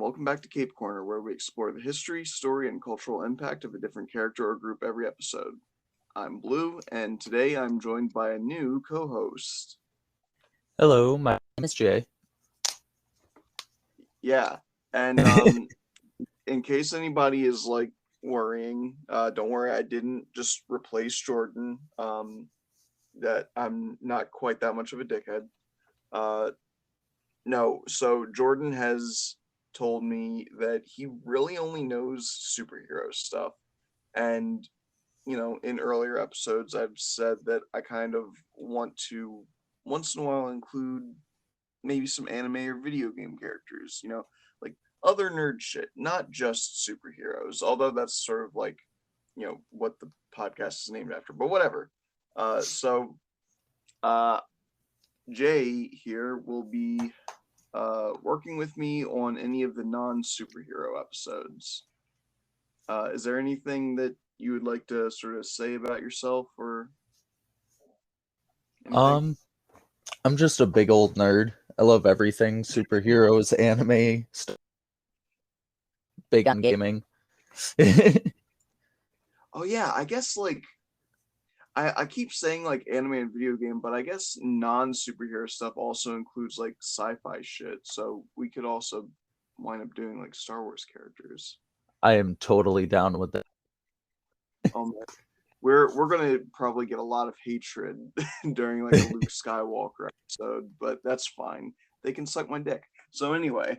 welcome back to Cape Corner, where we explore the history, story, and cultural impact of a different character or group every episode. I'm Blue, and today I'm joined by a new co-host. Hello, my name is Jay. Yeah, and in case anybody is like worrying, don't worry, I didn't just replace Jordan. That I'm not quite that much of a dickhead. No, so Jordan has told me that he really only knows superhero stuff. And, in earlier episodes, I've said that I kind of want to once in a while include maybe some anime or video game characters, like other nerd shit, not just superheroes, although that's sort of like, what the podcast is named after, but whatever. So, uh, Jay here will be working with me on any of the non-superhero episodes. Is there anything that you would like to sort of say about yourself or anything? I'm just a big old nerd. I love everything superheroes, anime, stuff, big on gaming. Oh yeah, I guess like I keep saying like anime and video game, but I guess non-superhero stuff also includes like sci-fi shit. So we could also wind up doing like Star Wars characters. I am totally down with it. Oh man. We're gonna probably get a lot of hatred during like a Luke Skywalker episode, but that's fine. They can suck my dick. So anyway,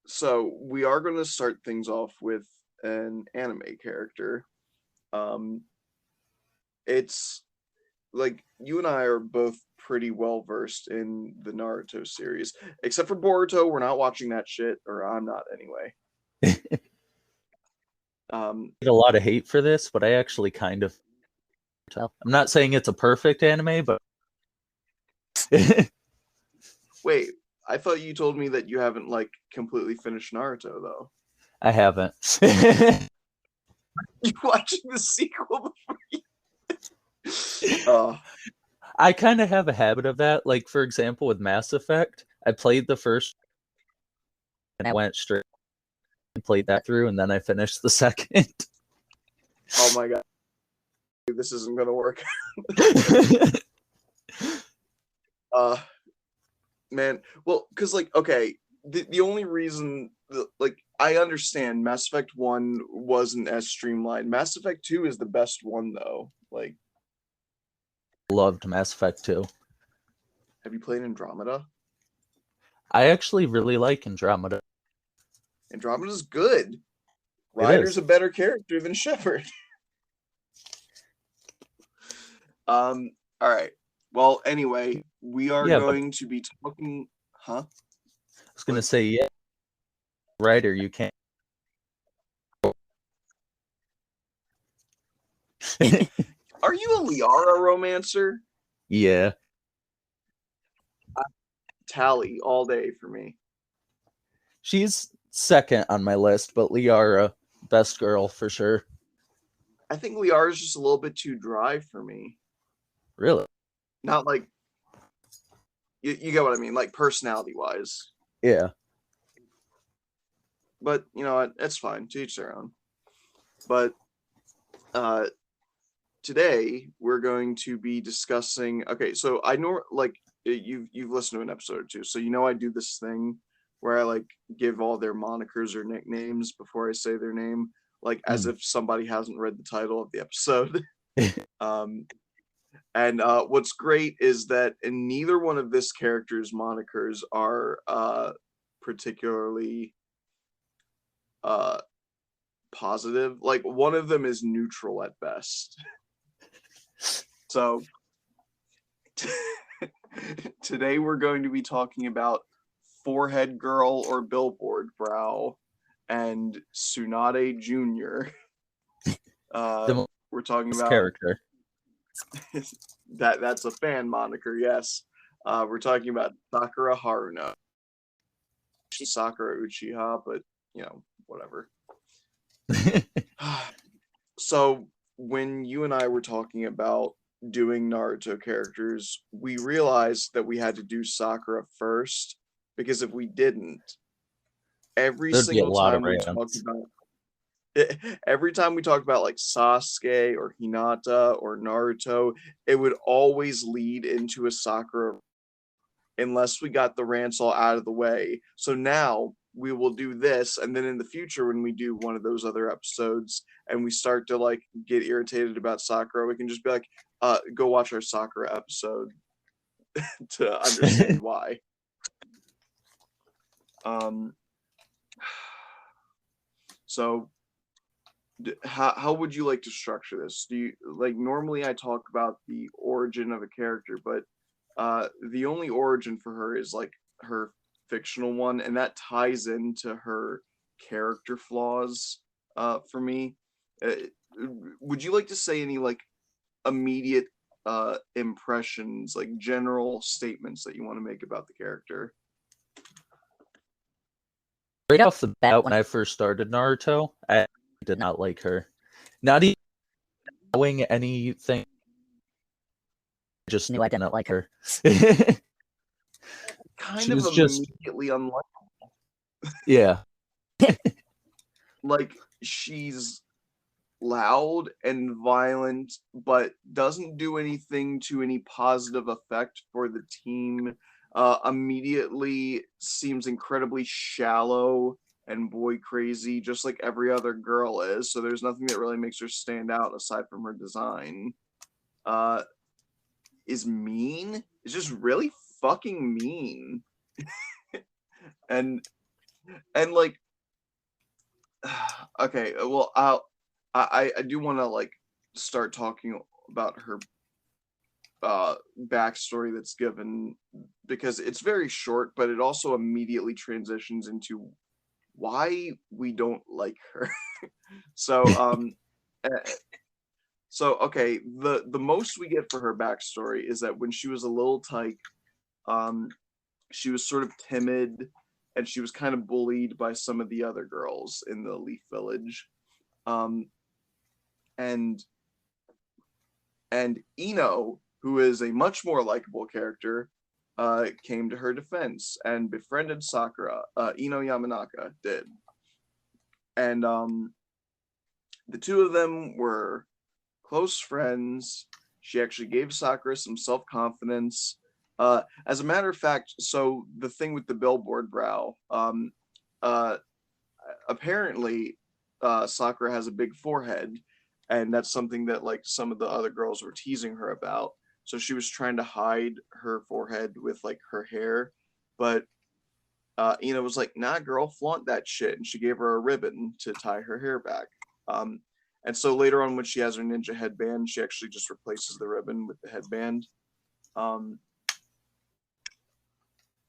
so we are gonna start things off with an anime character. It's like you and I are both pretty well versed in the Naruto series, except for Boruto. We're not watching that shit, or I'm not anyway. Get a lot of hate for this, but I actually kind of. I'm not saying it's a perfect anime, but. Wait, I thought you told me that you haven't like completely finished Naruto though. I haven't. You watching the sequel before you? I kind of have a habit of that. Like, for example, with Mass Effect, I played the first and I went straight and played that through, and then I finished the second. Oh my god. This isn't gonna work. Man, well, because like, okay, the only reason like I understand Mass Effect 1 wasn't as streamlined. Mass Effect 2 is the best one though. Like, Loved Mass Effect 2. have you played Andromeda? I actually really like Andromeda. Andromeda's good. Ryder's a better character than Shepard. All right. Well, anyway, we are going to be talking. Huh? I was gonna say, yeah, Ryder, you can't. Are you a Liara romancer? Yeah. Tally all day for me. She's second on my list, but Liara, best girl for sure. I think Liara's just a little bit too dry for me. Really? Not like you get what I mean, like personality wise. Yeah. But you know what? It's fine. To each their own. But today we're going to be discussing. Okay, so I know like you've listened to an episode or two, so you know I do this thing where I like give all their monikers or nicknames before I say their name, like as if somebody hasn't read the title of the episode. And what's great is that in neither one of this character's monikers are particularly positive. Like one of them is neutral at best. So today we're going to be talking about Forehead Girl or Billboard Brow and Tsunade Jr. We're talking about character. That's a fan moniker, yes. We're talking about Sakura Haruno. She's Sakura Uchiha, but whatever. So when you and I were talking about doing Naruto characters, we realized that we had to do Sakura first because if we didn't, every There'd be a single lot of time we talked rants. about every time we talked about like Sasuke or Hinata or Naruto, it would always lead into a Sakura unless we got the rants all out of the way. So now we will do this, and then in the future, when we do one of those other episodes and we start to like get irritated about Sakura, we can just be like, go watch our Sakura episode to understand why. Um, so how would you like to structure this? Do you like normally I talk about the origin of a character, but the only origin for her is like her fictional one, and that ties into her character flaws for me. Uh, would you like to say any like immediate impressions, like general statements that you want to make about the character? Right off the bat, when I first started Naruto, I did not like her. Not even knowing anything, I just knew I didn't like her. Kind She of was just, immediately unlike, yeah. like she's loud and violent, but doesn't do anything to any positive effect for the team. Immediately seems incredibly shallow and boy crazy, just like every other girl is. So there's nothing that really makes her stand out aside from her design. Uh, is mean. Is just really fucking mean. and and like, okay, well, I do want to like start talking about her backstory that's given because it's very short, but it also immediately transitions into why we don't like her. so uh, okay, the most we get for her backstory is that when she was a little tyke, um she was sort of timid and she was kind of bullied by some of the other girls in the Leaf Village. Um and Ino, who is a much more likable character, came to her defense and befriended Sakura. Ino Yamanaka did, and the two of them were close friends. She actually gave Sakura some self confidence. As a matter of fact, so the thing with the billboard brow, uh, apparently, Sakura has a big forehead, and that's something that like some of the other girls were teasing her about. So she was trying to hide her forehead with like her hair, but Ina was like, "Nah, girl, flaunt that shit," and she gave her a ribbon to tie her hair back. Um, and so later on, when she has her ninja headband, she actually just replaces the ribbon with the headband. Um,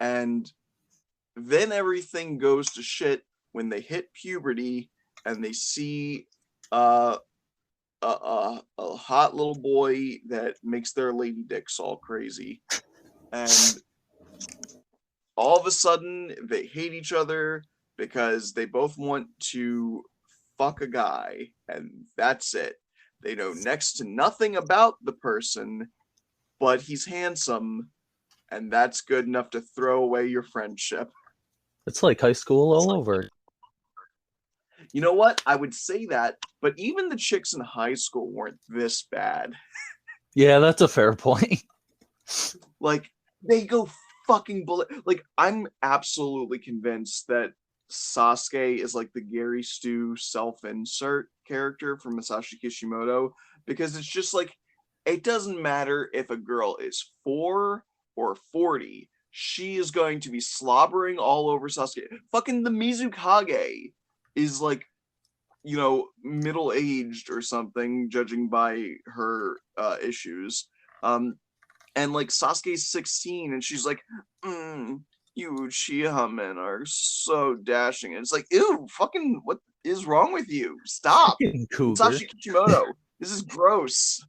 and then everything goes to shit when they hit puberty and they see uh, a hot little boy that makes their lady dicks all crazy. And all of a sudden, they hate each other because they both want to fuck a guy, and that's it. They know next to nothing about the person, but he's handsome, and that's good enough to throw away your friendship. It's like high school all over. You know what? I would say that, but even the chicks in high school weren't this bad. Yeah, that's a fair point. Like, they go fucking bullet. Like, I'm absolutely convinced that Sasuke is like the Gary Stu self-insert character from Masashi Kishimoto because it's just like it doesn't matter if a girl is 4 or 40, she is going to be slobbering all over Sasuke. Fucking the Mizukage is like, middle-aged or something, judging by her issues. And like Sasuke's 16 and she's like, you Uchiha men are so dashing. And it's like, ew, fucking what is wrong with you? Stop. Fucking cougar. Masashi Kishimoto. This is gross.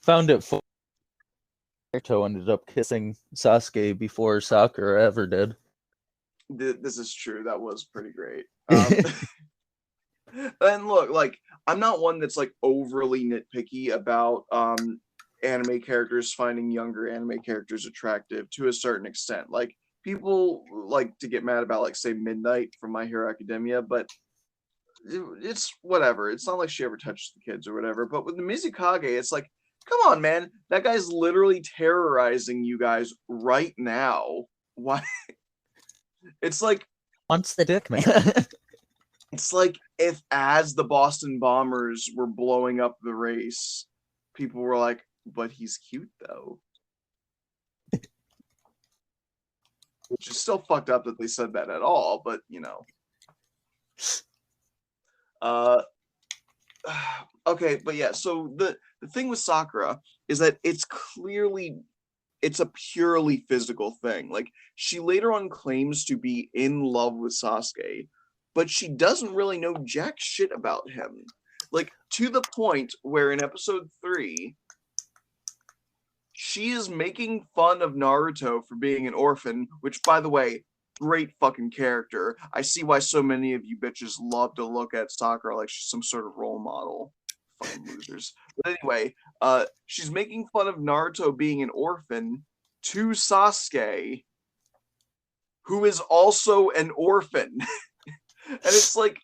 Found it funny. Naruto ended up kissing Sasuke before Sakura ever did. This is true. That was pretty great. And look, like, I'm not one that's like overly nitpicky about anime characters finding younger anime characters attractive to a certain extent. Like people like to get mad about like say Midnight from My Hero Academia, but it's whatever. It's not like she ever touched the kids or whatever. But with the Mizukage, it's like, come on, man, that guy's literally terrorizing you guys right now. Why? It's like Wants the dick, man. it's like if as the Boston Bombers were blowing up the race, people were like, but he's cute though. Which is still fucked up that they said that at all, but you know. Uh okay, but yeah, so the thing with Sakura is that it's a purely physical thing. Like she later on claims to be in love with Sasuke, but she doesn't really know jack shit about him. Like to the point where in episode 3, she is making fun of Naruto for being an orphan, which by the way, great fucking character. I see why so many of you bitches love to look at Sakura like she's some sort of role model. Fucking losers. But anyway, she's making fun of Naruto being an orphan to Sasuke, who is also an orphan. And it's like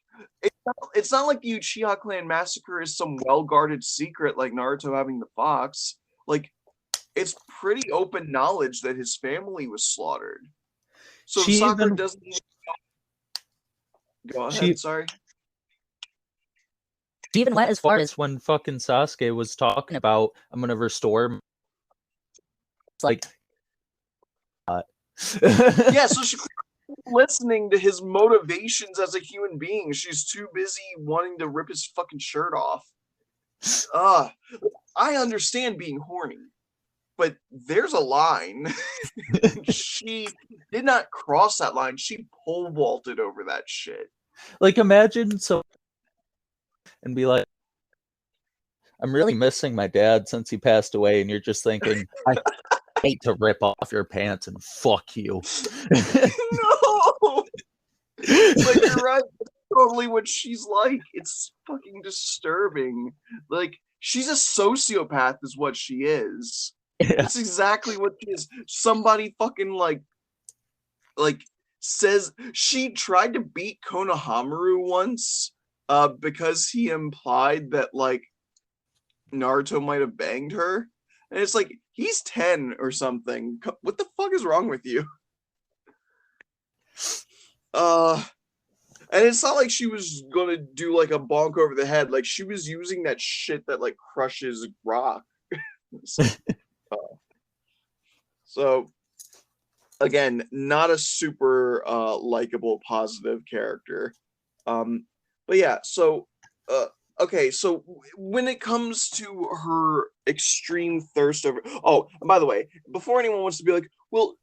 it's not like the Uchiha clan massacre is some well-guarded secret like Naruto having the fox. Like it's pretty open knowledge that his family was slaughtered. So She Sakura even doesn't go ahead, she sorry. she even went as far as when fucking Sasuke was talking about I'm gonna restore. It's like, Yeah, so she's listening to his motivations as a human being. She's too busy wanting to rip his fucking shirt off. I understand being horny, but there's a line. She did not cross that line. She pole vaulted over that shit. Like imagine so and be like, I'm really missing my dad since he passed away, and you're just thinking, I hate to rip off your pants and fuck you. No, like you're right. That's totally what she's like. It's fucking disturbing. Like she's a sociopath, is what she is. Yeah. That's exactly what she is. Somebody fucking like says she tried to beat Konohamaru once, because he implied that like Naruto might have banged her. And it's like, he's 10 or something. What the fuck is wrong with you? And it's not like she was gonna do like a bonk over the head. Like she was using that shit that like crushes rock. So again, not a super likable positive character. But yeah, so okay, so when it comes to her extreme thirst over, oh, and by the way, before anyone wants to be like, well,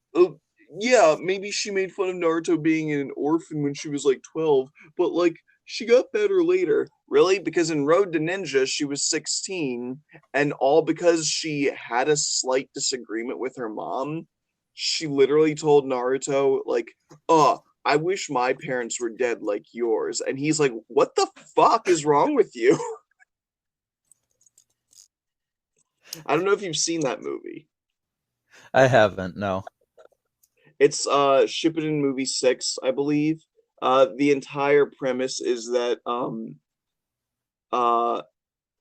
yeah, maybe she made fun of Naruto being an orphan when she was like 12, but like she got better later. Really? Because in Road to Ninja, she was 16, and all because she had a slight disagreement with her mom. She literally told Naruto, like, oh, I wish my parents were dead like yours. And he's like, what the fuck is wrong with you? I don't know if you've seen that movie. I haven't, no. It's Shippuden movie 6, I believe. The entire premise is that uh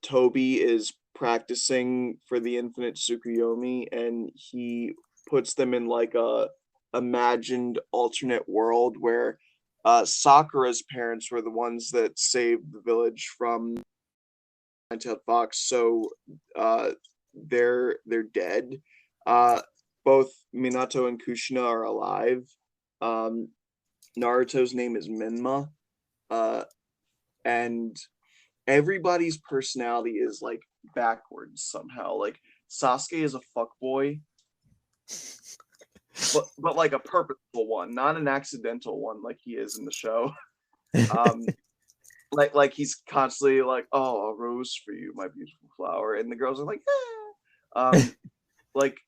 Toby is practicing for the infinite Tsukuyomi, and he puts them in like a imagined alternate world where Sakura's parents were the ones that saved the village from Nine-Tailed Fox, so they're dead. Both Minato and Kushina are alive. Um, Naruto's name is Minma, and everybody's personality is like backwards somehow. Like Sasuke is a fuckboy, but like a purposeful one, not an accidental one like he is in the show. Um, like he's constantly like, oh, a rose for you, my beautiful flower, and the girls are like, like,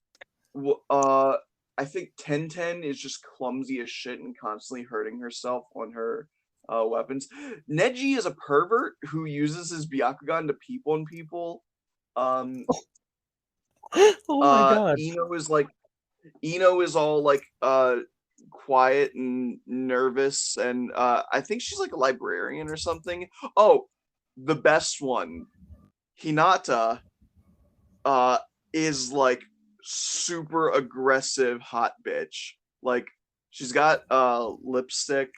I think Ten Ten is just clumsy as shit and constantly hurting herself on her weapons. Neji is a pervert who uses his Byakugan to peep on people. Um, Oh my god. Ino is all like quiet and nervous, and I think she's like a librarian or something. Oh, the best one, Hinata, uh, is like super aggressive hot bitch. Like she's got lipstick.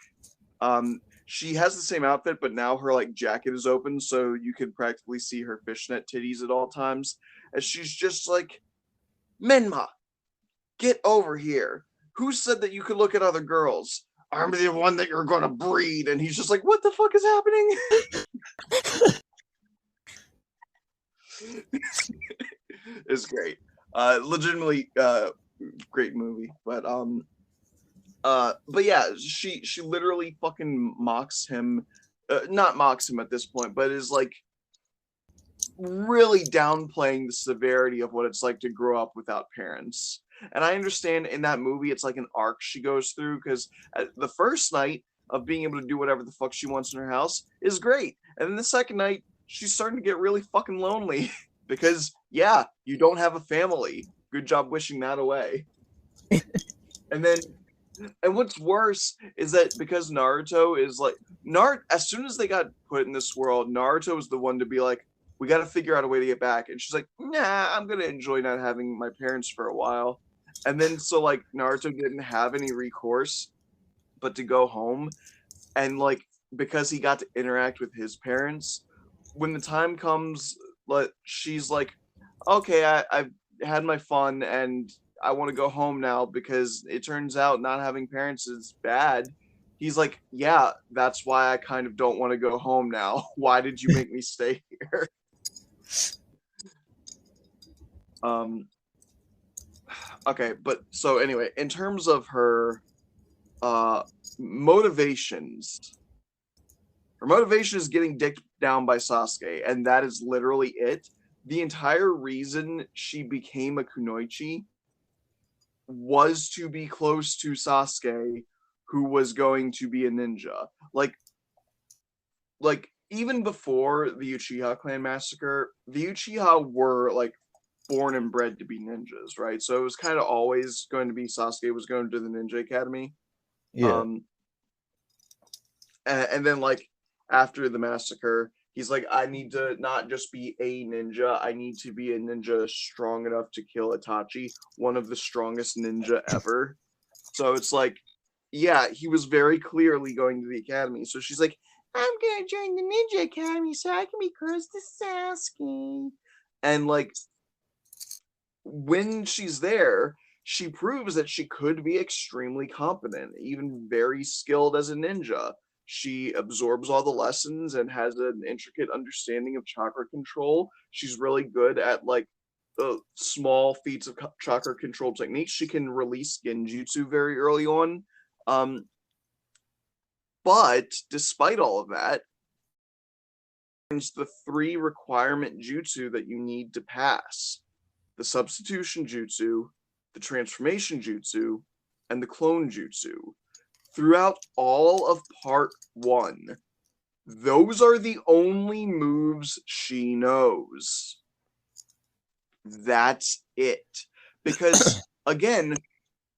She has the same outfit, but now her like jacket is open, so you can practically see her fishnet titties at all times. And she's just like, Menma, get over here. Who said that you could look at other girls? I'm the one that you're gonna breed. And he's just like, what the fuck is happening? It's great. Legitimately great movie. But yeah, she literally fucking mocks him. Not mocks him at this point, but is like really downplaying the severity of what it's like to grow up without parents. And I understand in that movie it's like an arc she goes through, because the first night of being able to do whatever the fuck she wants in her house is great, and then the second night she's starting to get really fucking lonely because yeah, you don't have a family. Good job wishing that away. And then, and what's worse is that because Naruto is like, as soon as they got put in this world, Naruto was the one to be like, we got to figure out a way to get back. And she's like, nah, I'm gonna enjoy not having my parents for a while. And then so like Naruto didn't have any recourse but to go home, and like because he got to interact with his parents, when the time comes, like she's like, okay, I've had my fun and I want to go home now because it turns out not having parents is bad. He's like, yeah, that's why I kind of don't want to go home now. Why did you make me stay here? Um, okay, but so anyway, in terms of her motivations, her motivation is getting dicked down by Sasuke, and that is literally it. The entire reason she became a kunoichi was to be close to Sasuke, who was going to be a ninja. Like even before the Uchiha clan massacre, the Uchiha were like born and bred to be ninjas, right? So it was kind of always going to be Sasuke was going to the ninja academy. Yeah. Um, and then like after the massacre, he's like, I need to not just be a ninja, I need to be a ninja strong enough to kill Itachi, one of the strongest ninja ever. So it's like, yeah, he was very clearly going to the academy. So she's like, I'm gonna join the ninja academy so I can be close to Sasuke. And like when she's there, she proves that she could be extremely competent, even very skilled as a ninja. She absorbs all the lessons and has an intricate understanding of chakra control. She's really good at like small feats of chakra control techniques. She can release genjutsu very early on. Um, but despite all of that, it's the three requirement jutsu that you need to pass: the substitution jutsu, the transformation jutsu, and the clone jutsu. Throughout all of part one, those are the only moves she knows. That's it. Because, again,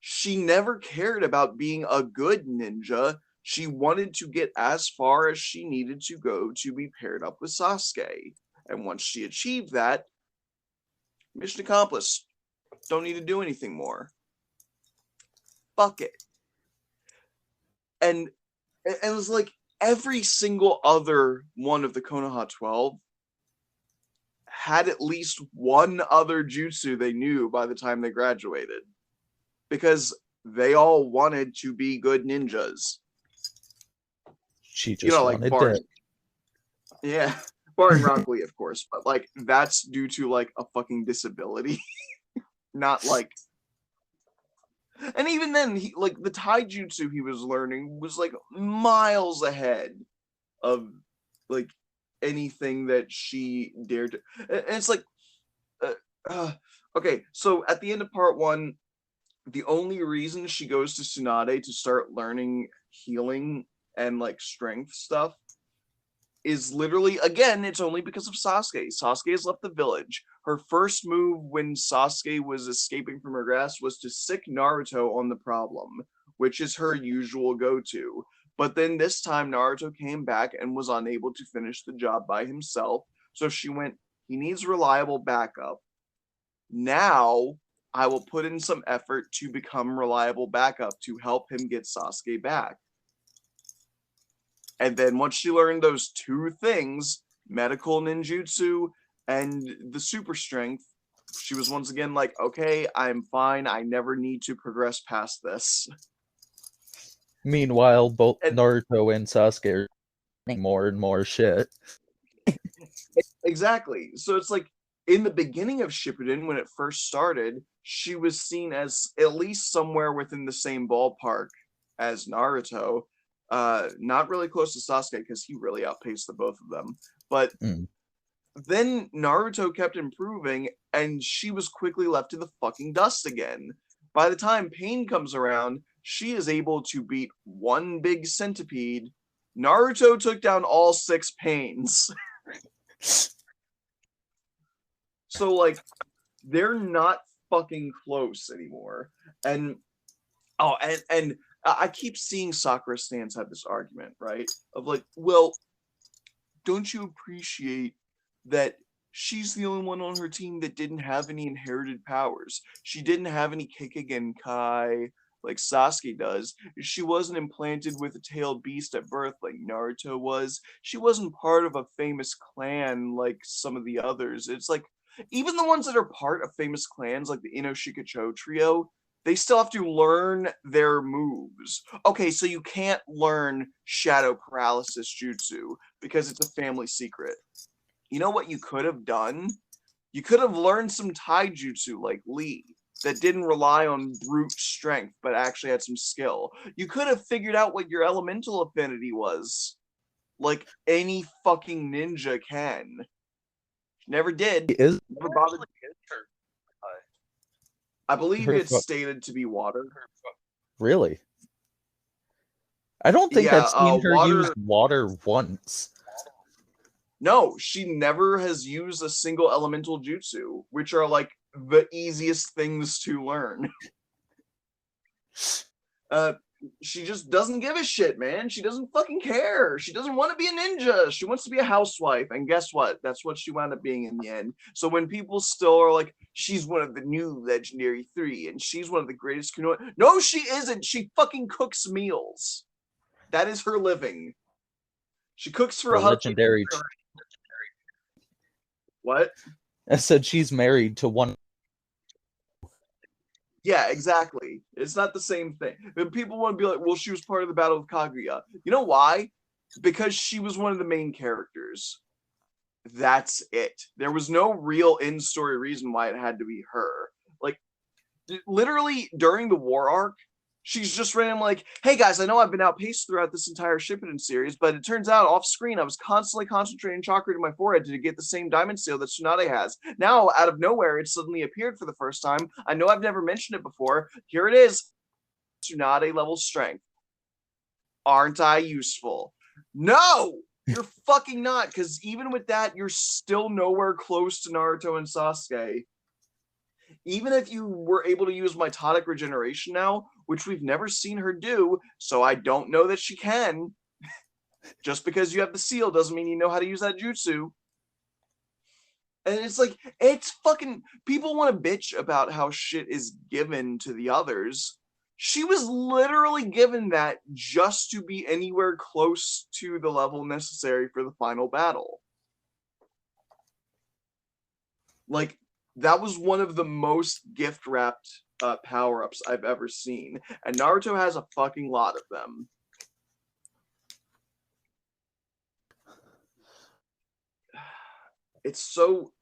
she never cared about being a good ninja. She wanted to get as far as she needed to go to be paired up with Sasuke. And once she achieved that, mission accomplished. Don't need to do anything more. Fuck it. And it was like every single other one of the Konoha 12 had at least one other jutsu they knew by the time they graduated, because they all wanted to be good ninjas. She You just know, like wanted that. yeah, barring Rock Lee, of course, but like that's due to like a fucking disability, not like. And even then, he like the taijutsu he was learning was like miles ahead of like anything that she dared to. And it's like, uh, uh, okay, so at the end of part one, the only reason she goes to Tsunade to start learning healing and like strength stuff is literally, again, it's only because of Sasuke. Sasuke has left the village. Her first move when Sasuke was escaping from her grasp was to sick Naruto on the problem, which is her usual go-to. But then this time Naruto came back and was unable to finish the job by himself. So she went, he needs reliable backup. Now I will put in some effort to become reliable backup to help him get Sasuke back. And then once she learned those two things, medical ninjutsu and the super strength, she was once again like, okay, I'm fine. I never need to progress past this. Meanwhile, both And Naruto and Sasuke are getting more and more shit. exactly. So it's like in the beginning of Shippuden, when it first started, she was seen as at least somewhere within the same ballpark as Naruto. Not really close to Sasuke because he really outpaced the both of them. But then Naruto kept improving, and she was quickly left in the fucking dust again. By the time Pain comes around, she is able to beat one big centipede. Naruto took down all 6 Pains. So, like, they're not fucking close anymore. And, oh, and I keep seeing Sakura stans have this argument, right? Of like, well, don't you appreciate that she's the only one on her team that didn't have any inherited powers? She didn't have any Kikagen Kai like Sasuke does. She wasn't implanted with a tailed beast at birth like Naruto was. She wasn't part of a famous clan like some of the others. It's like, even the ones that are part of famous clans like the Inoshikacho trio, they still have to learn their moves. Okay, so you can't learn shadow paralysis jutsu because it's a family secret. You know what you could have done? You could have learned some taijutsu like Lee that didn't rely on brute strength but actually had some skill. You could have figured out what your elemental affinity was, like any fucking ninja can. Never did. Never bothered. I believe it's stated to be water. Really? I don't think Yeah, I've seen her water. use water once. No, she never has used a single elemental jutsu, which are like the easiest things to learn. She just doesn't give a shit, man. She doesn't fucking care. She doesn't want to be a ninja. She wants to be a housewife. And guess what? That's what she wound up being in the end. So when people still are like, she's one of the new legendary 3 and she's one of the greatest kunoichi. No, she isn't. She fucking cooks meals. That is her living. She cooks for a husband. Legendary. What? I said she's married to one. Yeah, exactly. It's not the same thing. But people want to be like, well, she was part of the Battle of Kaguya. You know why? Because she was one of the main characters. That's it. There was no real in-story reason why it had to be her. Like, literally during the war arc, she's just random like, hey guys, I know I've been outpaced throughout this entire Shippuden series, but it turns out off screen I was constantly concentrating chakra to my forehead to get the same diamond seal that Tsunade has. Now, out of nowhere, it suddenly appeared for the first time. I know I've never mentioned it before. Here it is. Tsunade level strength. Aren't I useful? No! You're fucking not, because even with that, you're still nowhere close to Naruto and Sasuke. Even if you were able to use mitotic regeneration now, which we've never seen her do, so I don't know that she can. Just because you have the seal doesn't mean you know how to use that jutsu. And it's like, it's fucking, people want to bitch about how shit is given to the others. She was literally given that just to be anywhere close to the level necessary for the final battle. Like, that was one of the most gift-wrapped power-ups I've ever seen. And Naruto has a fucking lot of them. It's so...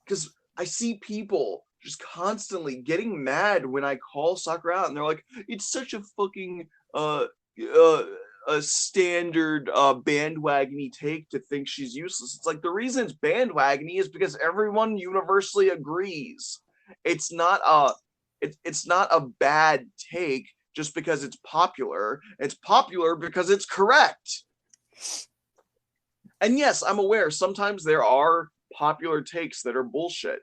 Because I see people just constantly getting mad when I call Sakura out, and they're like, it's such a fucking... a standard bandwagony take to think she's useless. It's like, the reason it's bandwagony is because everyone universally agrees. It's not a bad take, just because it's popular. It's popular because it's correct. And yes, I'm aware sometimes there are popular takes that are bullshit.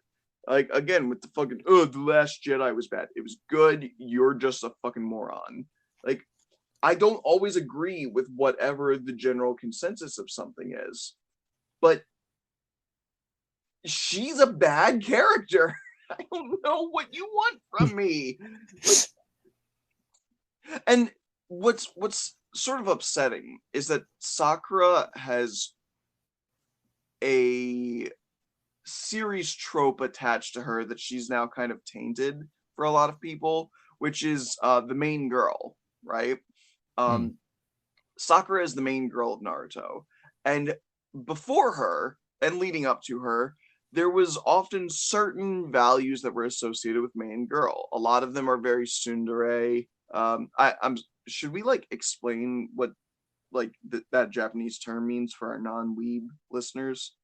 Like again with the fucking The Last Jedi was bad. It was good. You're just a fucking moron. Like I don't always agree with whatever the general consensus of something is, but she's a bad character. I don't know what you want from me. Like, and what's sort of upsetting is that Sakura has a series trope attached to her that she's now kind of tainted for a lot of people, which is the main girl, right? Um, Sakura is the main girl of Naruto, and before her and leading up to her, there was often certain values that were associated with main girl. A lot of them are very tsundere. I'm should we like explain what like that Japanese term means for our non-weeb listeners?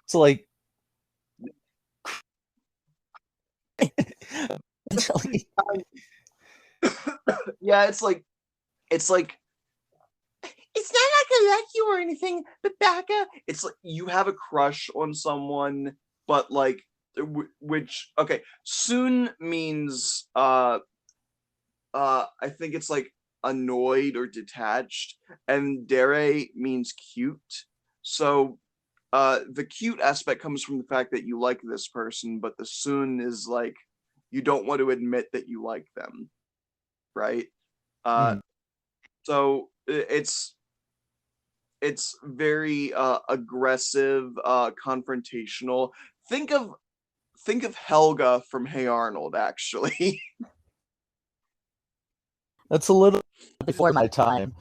It's like Yeah, it's like it's not like I like you or anything, but Baka, it's like you have a crush on someone, but like which okay, soon means I think it's like annoyed or detached, and dere means cute. So the cute aspect comes from the fact that you like this person, but the soon is like you don't want to admit that you like them, right? Uh mm, so it's very aggressive, confrontational. Think of think of Helga from Hey Arnold, actually. that's a little before my time.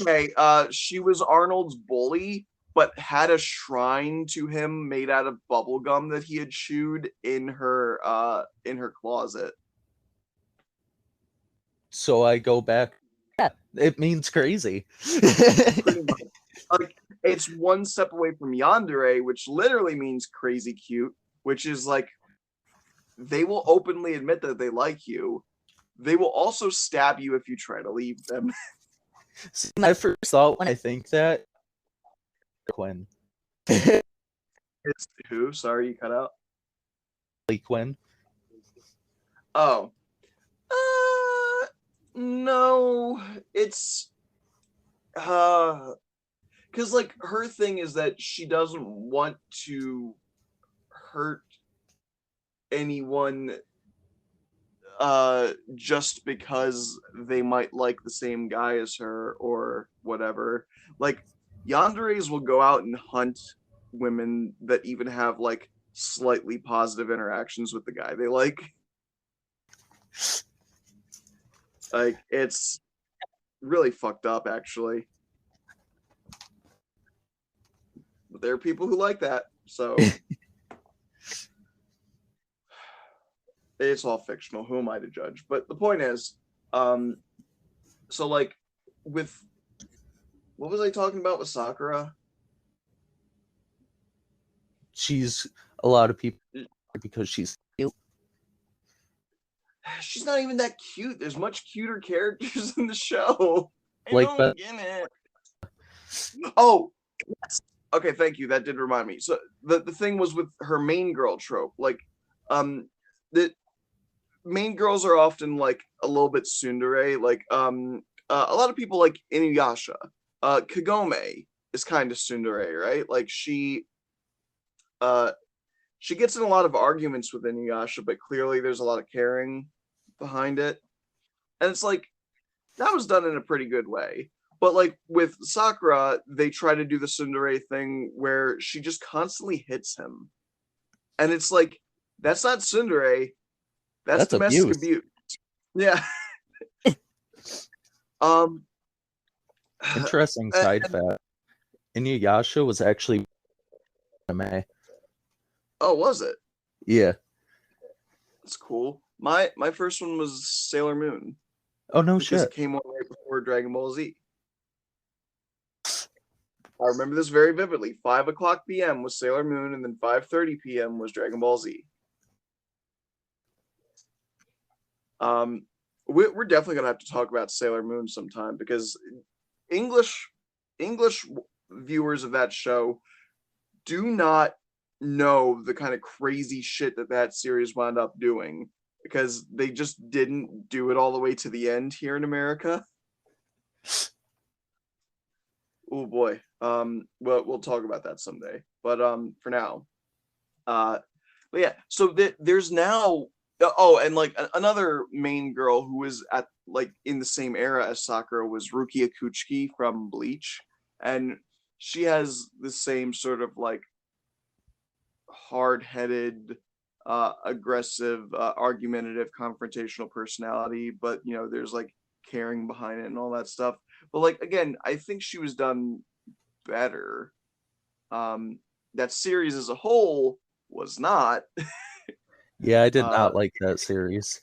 Okay, she was Arnold's bully, but had a shrine to him made out of bubble gum that he had chewed in her closet. So I go back. Yeah, it means crazy. Pretty much. Like it's one step away from yandere, which literally means crazy cute, which is like they will openly admit that they like you. They will also stab you if you try to leave them. See, my first thought when I think that Quinn. It's who? Sorry, you cut out. Quinn. Oh, no, it's because like her thing is that she doesn't want to hurt anyone just because they might like the same guy as her or whatever. Like yanderes will go out and hunt women that even have like slightly positive interactions with the guy they like it's really fucked up actually, but there are people who like that, so it's all fictional. Who am I to judge? But the point is, um so like with what was I talking about with Sakura? She's a lot of people because she's cute. She's not even that cute. There's much cuter characters in the show. I Like, don't but get it. Oh, yes. Okay, thank you. That did remind me. So the thing was with her main girl trope, like the main girls are often like a little bit tsundere. Like a lot of people like Inuyasha. Kagome is kind of tsundere, right? Like uh she gets in a lot of arguments with Inuyasha, but clearly there's a lot of caring behind it. And it's like that was done in a pretty good way. But like with Sakura, they try to do the tsundere thing where she just constantly hits him. And it's like that's not tsundere, that's that's domestic abuse. abuse. Yeah. um Interesting side fact. Inuyasha was actually anime. oh, was it? Yeah. That's cool. My first one was Sailor Moon Oh no because shit. it came on right before Dragon Ball Z. I remember this very vividly. 5 o'clock p.m. was Sailor Moon, and then 5:30 p.m. was Dragon Ball Z. Um, we're definitely gonna have to talk about Sailor Moon sometime because English English viewers of that show do not know the kind of crazy shit that that series wound up doing because they just didn't do it all the way to the end here in America. Oh boy. Well, we'll talk about that someday. But for now, uh, but yeah. So there's now. Oh, and like another main girl who was at like in the same era as Sakura was Rukia Kuchiki from Bleach, and she has the same sort of like hard-headed, aggressive, argumentative, confrontational personality, but there's like caring behind it and all that stuff. But like again, I think she was done better. Um, that series as a whole was not. Yeah, I did Uh, not like that series.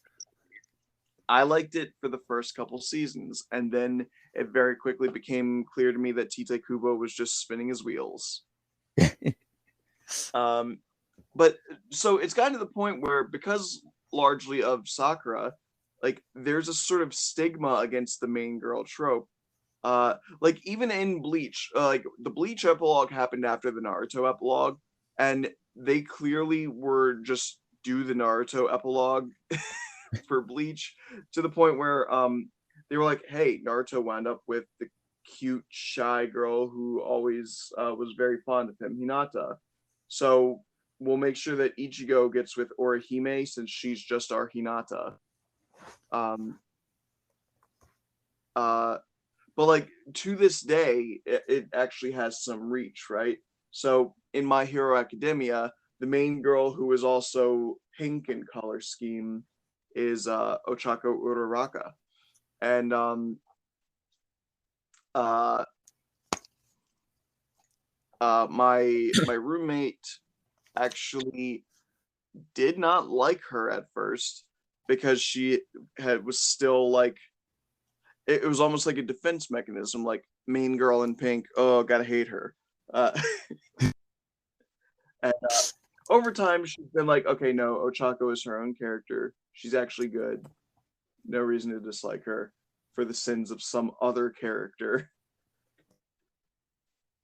I liked it for the first couple seasons, and then it very quickly became clear to me that Tite Kubo was just spinning his wheels. Um, but so it's gotten to the point where because largely of Sakura, like there's a sort of stigma against the main girl trope. Like even in Bleach, like the Bleach epilogue happened after the Naruto epilogue, and they clearly were just do the Naruto epilogue for Bleach to the point where they were like, hey, Naruto wound up with the cute shy girl who always was very fond of him, Hinata. So we'll make sure that Ichigo gets with Orihime since she's just our Hinata. Um, uh, but like to this day, it actually has some reach, right? So in My Hero Academia, the main girl who is also pink in color scheme is Ochako Uraraka, and uh, my roommate actually did not like her at first because she had was still like it was almost like a defense mechanism, like mean girl in pink. Oh, gotta hate her. And over time, she's been like, okay, no, Ochako is her own character. She's actually good. No reason to dislike her for the sins of some other character.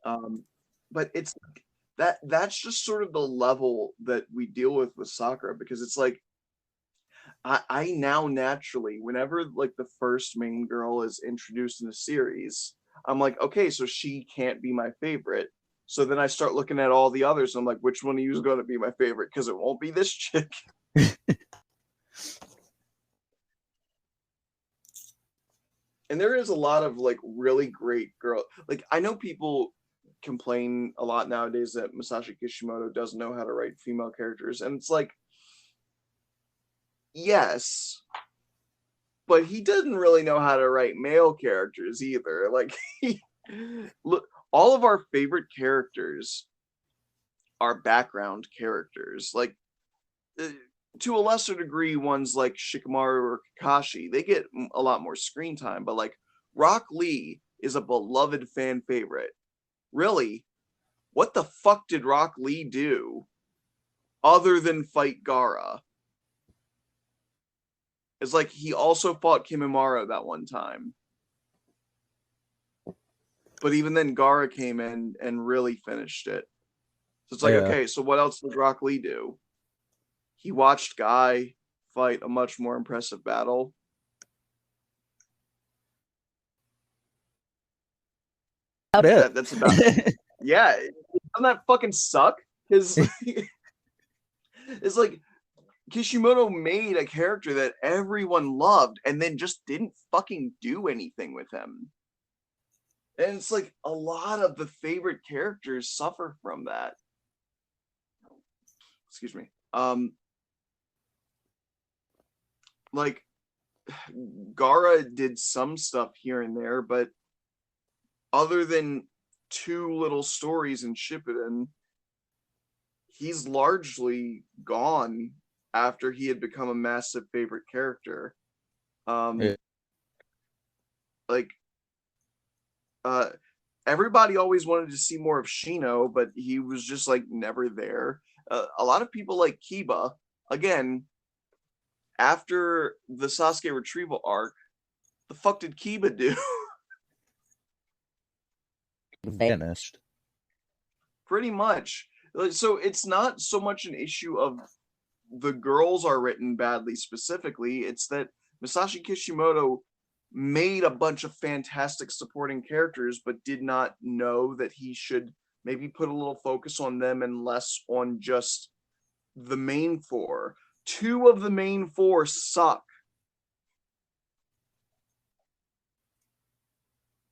Um, but it's that's just sort of the level that we deal with Sakura because it's like I now naturally, whenever like the first main girl is introduced in the series, I'm like, okay, so she can't be my favorite. So then I start looking at all the others. And I'm like, which one of you is going to be my favorite? Because it won't be this chick. And there is a lot of like really great girl. Like I know people complain a lot nowadays that Masashi Kishimoto doesn't know how to write female characters, and it's like, yes, but he doesn't really know how to write male characters either. Like, look, all of our favorite characters are background characters. Like, uh, to a lesser degree, ones like Shikamaru or Kakashi, they get a lot more screen time. But like, Rock Lee is a beloved fan favorite. Really, what the fuck did Rock Lee do other than fight Gara? It's like he also fought Kimimaro that one time. But even then, Gara came in and really finished it. So it's like, Yeah. okay, so what else did Rock Lee do? He watched Guy fight a much more impressive battle. About That's about it. yeah. Doesn't that fucking suck? Because it's like Kishimoto made a character that everyone loved and then just didn't fucking do anything with him. And it's like a lot of the favorite characters suffer from that. Excuse me. Like Gara did some stuff here and there, but other than two little stories in Shippuden, he's largely gone after he had become a massive favorite character. Yeah. Um, like uh, everybody always wanted to see more of Shino, but he was just like never there. A lot of people like Kiba. Again, after the Sasuke retrieval arc, the fuck did Kiba do? Vanished. Pretty much. So it's not so much an issue of the girls are written badly specifically, it's that Masashi Kishimoto made a bunch of fantastic supporting characters, but did not know that he should maybe put a little focus on them and less on just the main four. Two of the main four suck.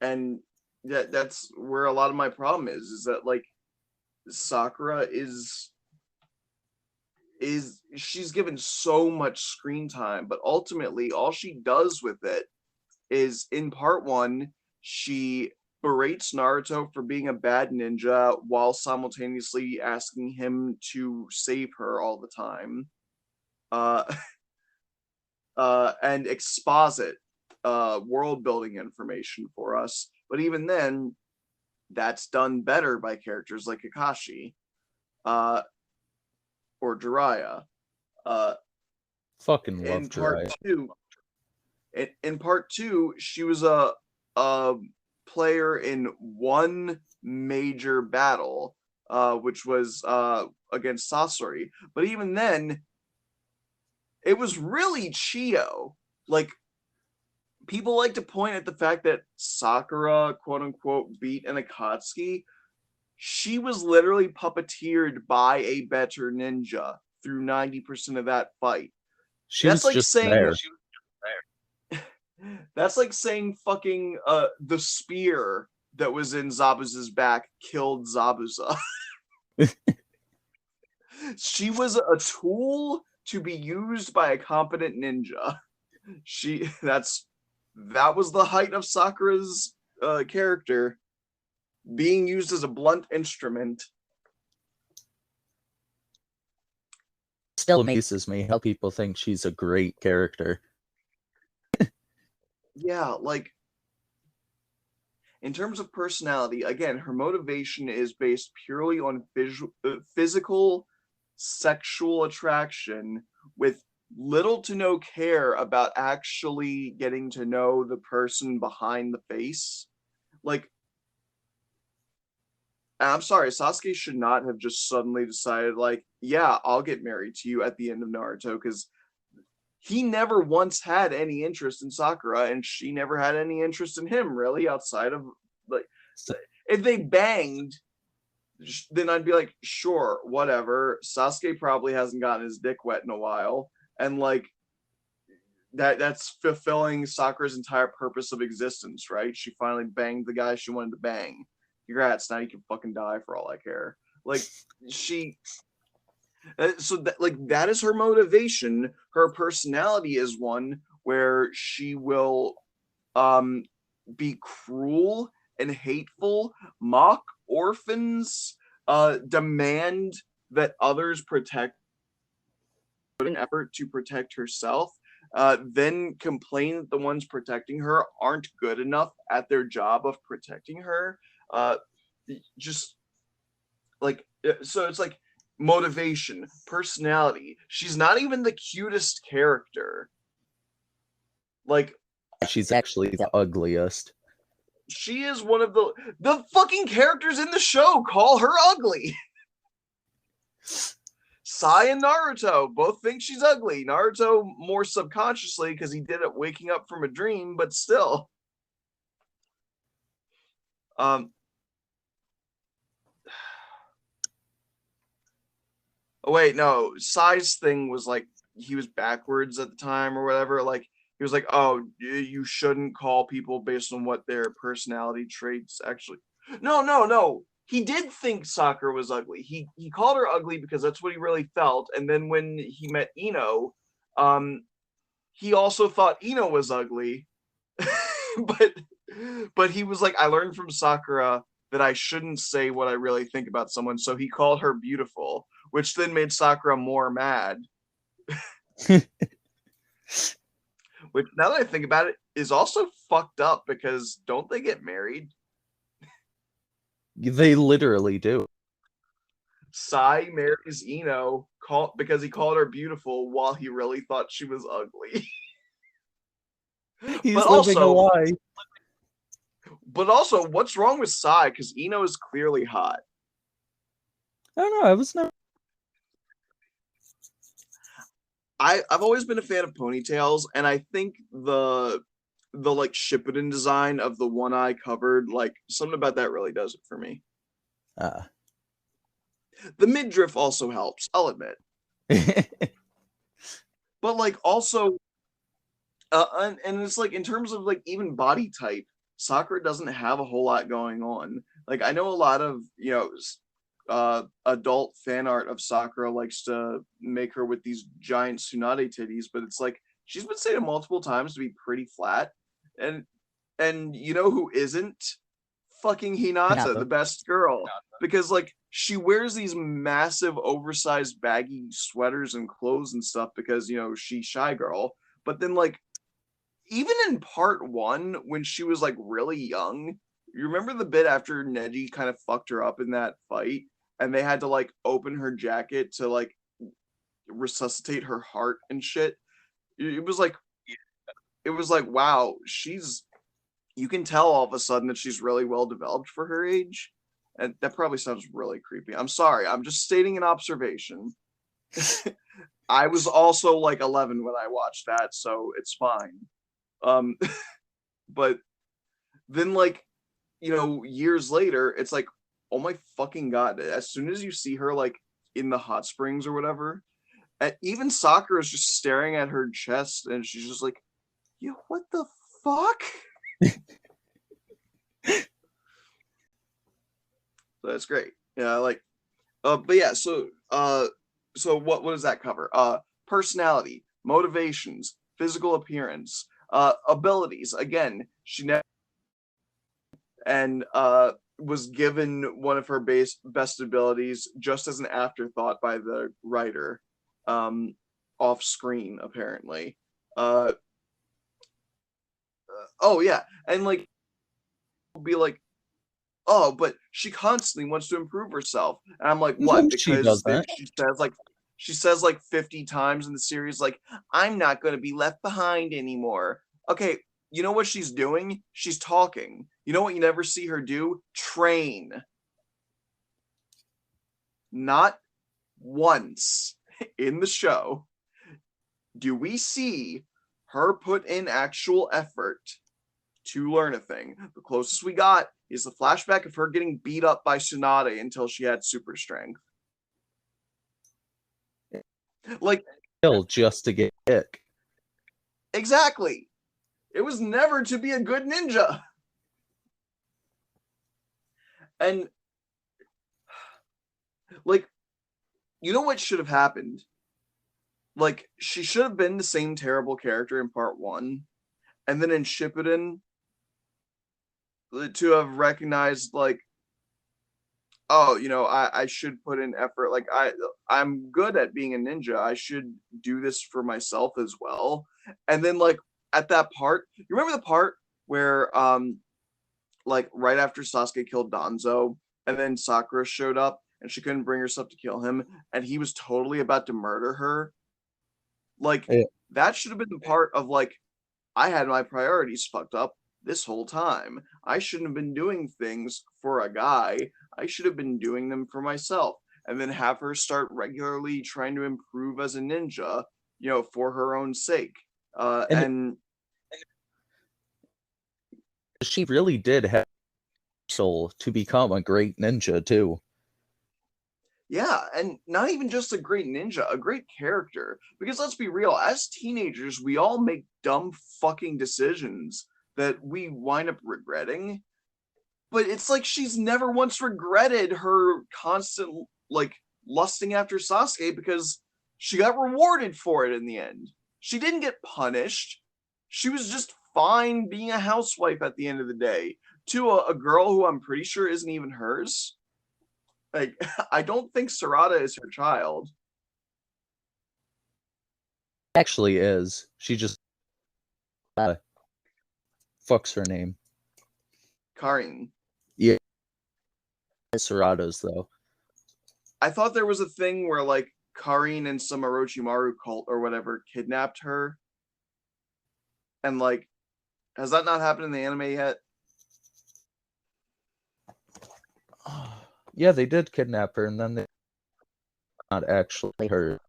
And that's where a lot of my problem is that like Sakura is she's given so much screen time, but ultimately all she does with it is in part one, she berates Naruto for being a bad ninja while simultaneously asking him to save her all the time. Uh, and exposit world building information for us. But even then, that's done better by characters like Kakashi or Jiraiya. Fucking love In part Jiraiya. two, in part two, she was a player in one major battle, which was against Sasori. But even then, it was really Chio. Like, people like to point at the fact that Sakura, quote unquote, beat an Akatsuki. She was literally puppeteered by a better ninja through 90% of that fight. She That's was like just saying there. that's like saying fucking the spear that was in Zabuza's back killed Zabuza. She was a tool to be used by a competent ninja. That was the height of Sakura's character, being used as a blunt instrument. Still amazes me how people think she's a great character. Yeah, like in terms of personality, again, her motivation is based purely on physical sexual attraction with little to no care about actually getting to know the person behind the face. Like, I'm sorry, Sasuke should not have just suddenly decided, like, yeah, I'll get married to you at the end of Naruto, because he never once had any interest in Sakura, and she never had any interest in him, really, outside of, like, if they banged, then I'd be like, sure, whatever. Sasuke probably hasn't gotten his dick wet in a while, and like that's fulfilling Sakura's entire purpose of existence, right? She finally banged the guy she wanted to bang. Congrats, now you can fucking die for all I care. Like she so that like that is her motivation. Her personality is one where she will um be cruel and hateful, mock orphans, demand that others protect, put an effort to protect herself, then complain that the ones protecting her aren't good enough at their job of protecting her. Uh, just like so, it's like motivation, personality. She's not even the cutest character. Like She's actually the ugliest. she is one of the fucking characters in the show call her ugly. Sai and Naruto both think she's ugly. Naruto more subconsciously because he did it waking up from a dream, but still. Um. Oh wait, no. Sai's thing was like he was backwards at the time or whatever. Like he was like, "Oh, you shouldn't call people based on what their personality traits actually." No, no, no. He did think Sakura was ugly. He called her ugly because that's what he really felt. And then when he met Ino, um, he also thought Ino was ugly. but he was like, I learned from Sakura that I shouldn't say what I really think about someone. So he called her beautiful, which then made Sakura more mad. Which, now that I think about it, is also fucked up because don't they get married? They literally do. Sai marries Ino, because he called her beautiful while he really thought she was ugly. He's but living a also, lie. but also, what's wrong with Sai? Because Ino is clearly hot. I don't know. I was never. I've always been a fan of ponytails, and I think the like Shippuden design of the one eye covered, like something about that really does it for me. The midriff also helps, I'll admit. But like also and it's like in terms of like even body type, Sakura doesn't have a whole lot going on. Like I know a lot of, adult fan art of Sakura likes to make her with these giant Tsunade titties, but it's like she's been stated multiple times to be pretty flat. And you know who isn't? Fucking Hinata, the best girl. Because like she wears these massive oversized baggy sweaters and clothes and stuff because she's shy girl. But then like even in part one, when she was like really young, you remember the bit after Neji kind of fucked her up in that fight, and they had to like open her jacket to like resuscitate her heart and shit. It was like wow, you can tell all of a sudden that she's really well developed for her age. And that probably sounds really creepy. I'm sorry. I'm just stating an observation. I was also like 11 when I watched that, so it's fine. But then like, years later, it's like, oh my fucking god, as soon as you see her like in the hot springs or whatever, even Sakura is just staring at her chest and she's just like, yo, what the fuck? So that's great. Yeah, like but yeah, so what does that cover? Personality, motivations, physical appearance, abilities. Again, she never and was given one of her best abilities just as an afterthought by the writer, off screen apparently. Oh yeah, and like be like, oh, but she constantly wants to improve herself. And I'm like, what? No, she Because doesn't. she says like 50 times in the series, like, I'm not going to be left behind anymore. Okay, you know what she's doing? She's talking. You know what you never see her do? Train. Not once in the show do we see her put in actual effort to learn a thing. The closest we got is the flashback of her getting beat up by Tsunade until she had super strength. Like, just to get kick. Exactly. It was never to be a good ninja. And like, you know what should have happened? Like, she should have been the same terrible character in part one, and then in Shippuden, to have recognized like, oh, I should put in effort. Like I'm good at being a ninja. I should do this for myself as well. And then like at that part, you remember the part where like right after Sasuke killed Danzo, and then Sakura showed up and she couldn't bring herself to kill him, and he was totally about to murder her. Like that should have been the part of like, I had my priorities fucked up this whole time. I shouldn't have been doing things for a guy. I should have been doing them for myself. And then have her start regularly trying to improve as a ninja, for her own sake. And she really did have soul to become a great ninja too. Yeah, and not even just a great ninja, a great character. Because let's be real, as teenagers, we all make dumb fucking decisions that we wind up regretting. But it's like she's never once regretted her constant like lusting after Sasuke because she got rewarded for it in the end. She didn't get punished. She was just fine being a housewife at the end of the day to a girl who I'm pretty sure isn't even hers. Like, I don't think Sarada is her child. Actually is. She just fucks her name. Karin. Yeah. Sarada's though. I thought there was a thing where like Karin and some Orochimaru cult or whatever kidnapped her. And like, has that not happened in the anime yet? Yeah, they did kidnap her, and then they not actually her.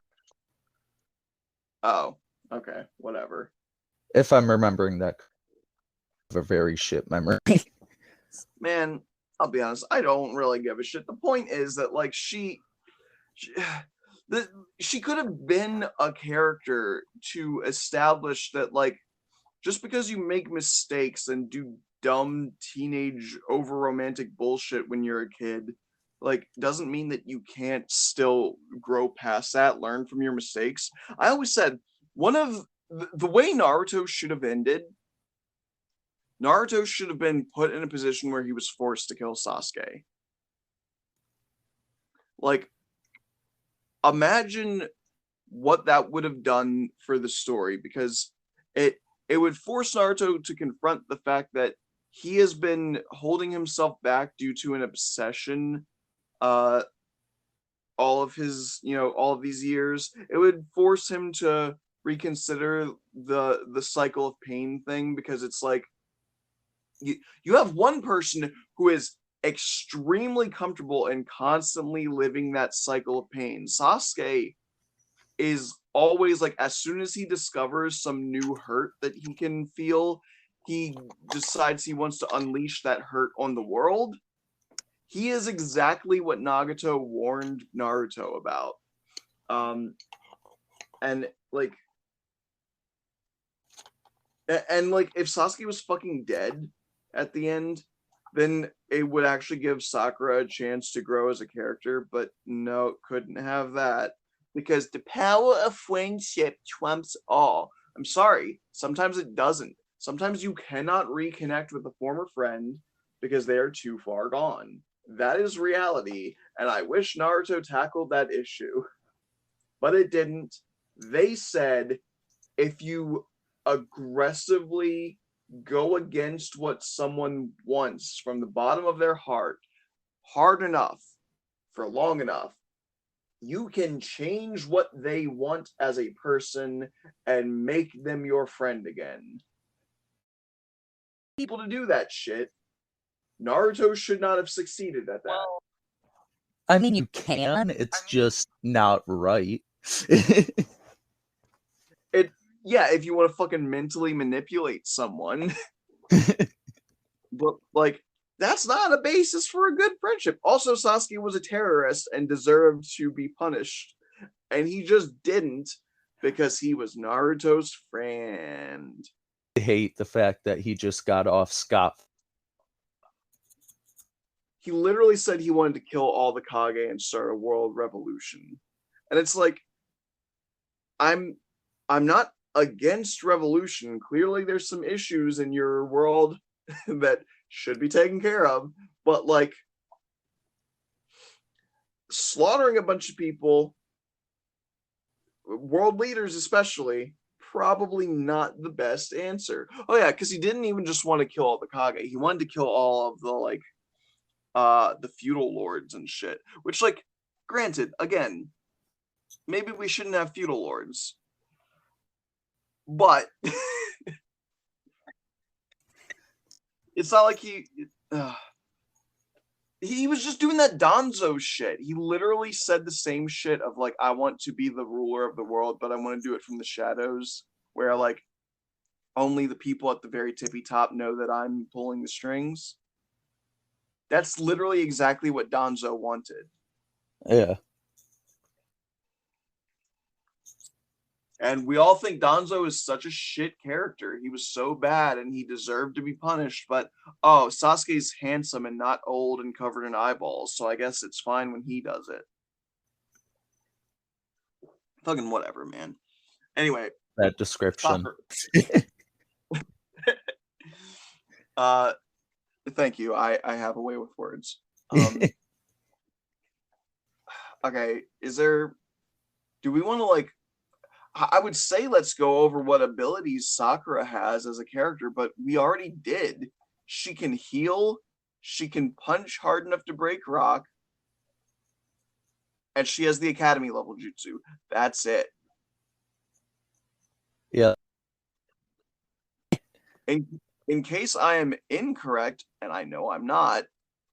Oh, okay, whatever. If I'm remembering that, I have a very shit memory. Man, I'll be honest, I don't really give a shit. The point is that like she, she could have been a character to establish that like just because you make mistakes and do dumb teenage over romantic bullshit when you're a kid like doesn't mean that you can't still grow past that, learn from your mistakes. I always said one of the way Naruto should have ended, Naruto should have been put in a position where he was forced to kill Sasuke. Like, imagine what that would have done for the story, because it would force Naruto to confront the fact that he has been holding himself back due to an obsession uh all of his, all of these years. It would force him to reconsider the cycle of pain thing, because it's like you have one person who is extremely comfortable and constantly living that cycle of pain. Sasuke is always like, as soon as he discovers some new hurt that he can feel, he decides he wants to unleash that hurt on the world. He is exactly what Nagato warned Naruto about. And like, if Sasuke was fucking dead at the end, then it would actually give Sakura a chance to grow as a character. But no, couldn't have that, because the power of friendship trumps all. I'm sorry, sometimes it doesn't. Sometimes you cannot reconnect with a former friend because they are too far gone. That is reality, and I wish Naruto tackled that issue. But it didn't. They said if you aggressively go against what someone wants from the bottom of their heart hard enough for long enough, you can change what they want as a person and make them your friend again. People to do that shit. Naruto should not have succeeded at that. I mean, you can. It's just not right. It Yeah, if you want to fucking mentally manipulate someone. But like, that's not a basis for a good friendship. Also, Sasuke was a terrorist and deserved to be punished, and he just didn't because he was Naruto's friend. I hate the fact that he just got off scot. He literally said he wanted to kill all the Kage and start a world revolution. And it's like, I'm not against revolution. Clearly there's some issues in your world that should be taken care of, but like, slaughtering a bunch of people, world leaders especially, probably not the best answer. Oh yeah, because he didn't even just want to kill all the Kage. He wanted to kill all of the like the feudal lords and shit. Which, like, granted, again, maybe we shouldn't have feudal lords. But it's not like he was just doing that Donzo shit. He literally said the same shit of like, I want to be the ruler of the world, but I want to do it from the shadows, where like only the people at the very tippy top know that I'm pulling the strings. That's literally exactly what Donzo wanted. Yeah. And we all think Donzo is such a shit character. He was so bad and he deserved to be punished. But, oh, Sasuke's handsome and not old and covered in eyeballs, so I guess it's fine when he does it. Fucking whatever, man. Anyway. That description. Thank you. I have a way with words. Okay, do we want to like, I would say let's go over what abilities Sakura has as a character, but we already did. She can heal, she can punch hard enough to break rock, and she has the academy level jutsu. That's it. Yeah. In case I am incorrect, and I know I'm not,